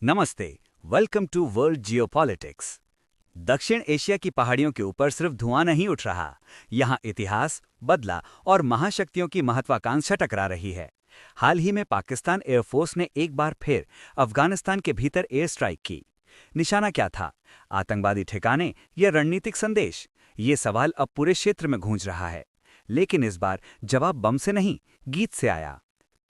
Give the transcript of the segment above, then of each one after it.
नमस्ते। Welcome to world geopolitics. दक्षिण एशिया की पहाड़ियों के ऊपर सिर्फ धुआं नहीं उठ रहा, यहाँ इतिहास बदला और महाशक्तियों की महत्वाकांक्षा टकरा रही है। हाल ही में पाकिस्तान एयरफोर्स ने एक बार फिर अफगानिस्तान के भीतर एयर स्ट्राइक की। निशाना क्या था? आतंकवादी ठिकाने या रणनीतिक संदेश? ये सवाल अब पूरे क्षेत्र में गूंज रहा है। लेकिन इस बार जवाब बम से नहीं, गीत से आया।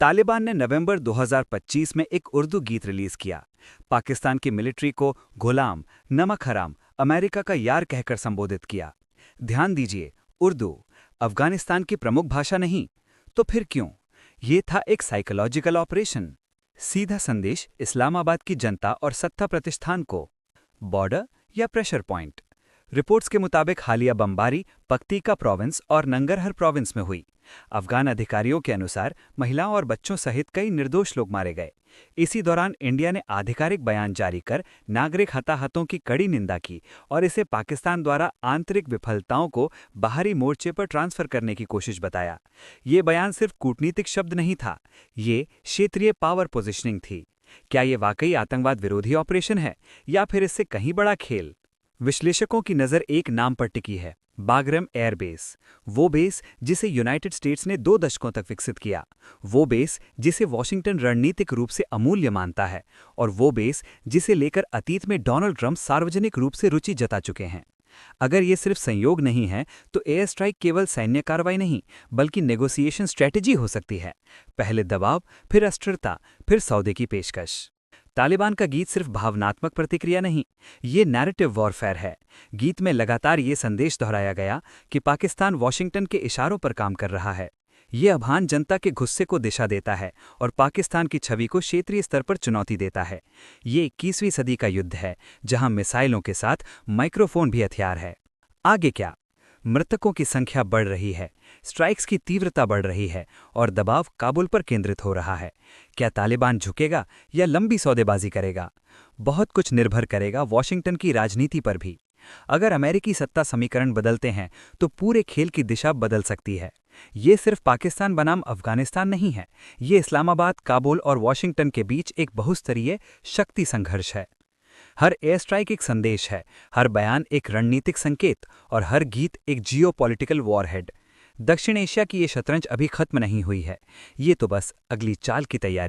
तालिबान ने नवंबर 2025 में एक उर्दू गीत रिलीज किया। पाकिस्तान की मिलिट्री को गुलाम, नमक हराम, अमेरिका का यार कहकर संबोधित किया। ध्यान दीजिए, उर्दू अफगानिस्तान की प्रमुख भाषा नहीं। तो फिर क्यों? ये था एक साइकोलॉजिकल ऑपरेशन। सीधा संदेश इस्लामाबाद की जनता और सत्ता प्रतिष्ठान को। बॉर्डर या प्रेशर पॉइंट? रिपोर्ट्स के मुताबिक हालिया बमबारी पक्तीका प्रोविंस और नंगरहर प्रोविंस में हुई। अफगान अधिकारियों के अनुसार महिलाओं और बच्चों सहित कई निर्दोष लोग मारे गए। इसी दौरान इंडिया ने आधिकारिक बयान जारी कर नागरिक हताहतों की कड़ी निंदा की और इसे पाकिस्तान द्वारा आंतरिक विफलताओं को बाहरी मोर्चे पर ट्रांसफर करने की कोशिश बताया। ये बयान सिर्फ कूटनीतिक शब्द नहीं था, ये क्षेत्रीय पावर पोजिशनिंग थी। क्या ये वाकई आतंकवाद विरोधी ऑपरेशन है या फिर इससे कहीं बड़ा खेल? विश्लेषकों की नज़र एक नाम पर टिकी है, बागरम एयरबेस। वो बेस जिसे यूनाइटेड स्टेट्स ने 2 दशकों तक विकसित किया, वो बेस जिसे वॉशिंगटन रणनीतिक रूप से अमूल्य मानता है, और वो बेस जिसे लेकर अतीत में डोनाल्ड ट्रंप सार्वजनिक रूप से रुचि जता चुके हैं। अगर ये सिर्फ संयोग नहीं है, तो एयर स्ट्राइक केवल सैन्य कार्रवाई नहीं, बल्कि नेगोशिएशन स्ट्रेटेजी हो सकती है। पहले दबाव, फिर अस्थिरता, फिर सौदे की पेशकश। तालिबान का गीत सिर्फ भावनात्मक प्रतिक्रिया नहीं, ये नैरेटिव वॉरफेयर है। गीत में लगातार ये संदेश दोहराया गया कि पाकिस्तान वॉशिंगटन के इशारों पर काम कर रहा है। ये अभान जनता के गुस्से को दिशा देता है और पाकिस्तान की छवि को क्षेत्रीय स्तर पर चुनौती देता है। ये 21वीं सदी का युद्ध है, जहां मिसाइलों के साथ माइक्रोफोन भी हथियार है। आगे क्या? मृतकों की संख्या बढ़ रही है, स्ट्राइक्स की तीव्रता बढ़ रही है और दबाव काबुल पर केंद्रित हो रहा है। क्या तालिबान झुकेगा या लंबी सौदेबाजी करेगा? बहुत कुछ निर्भर करेगा वॉशिंगटन की राजनीति पर भी। अगर अमेरिकी सत्ता समीकरण बदलते हैं तो पूरे खेल की दिशा बदल सकती है। ये सिर्फ पाकिस्तान बनाम अफगानिस्तान नहीं है, ये इस्लामाबाद, काबुल और वॉशिंगटन के बीच एक बहुस्तरीय शक्ति संघर्ष है। हर एयर स्ट्राइक एक संदेश है, हर बयान एक रणनीतिक संकेत और हर गीत एक जियोपॉलिटिकल वॉरहेड। दक्षिण एशिया की ये शतरंज अभी खत्म नहीं हुई है, ये तो बस अगली चाल की तैयारी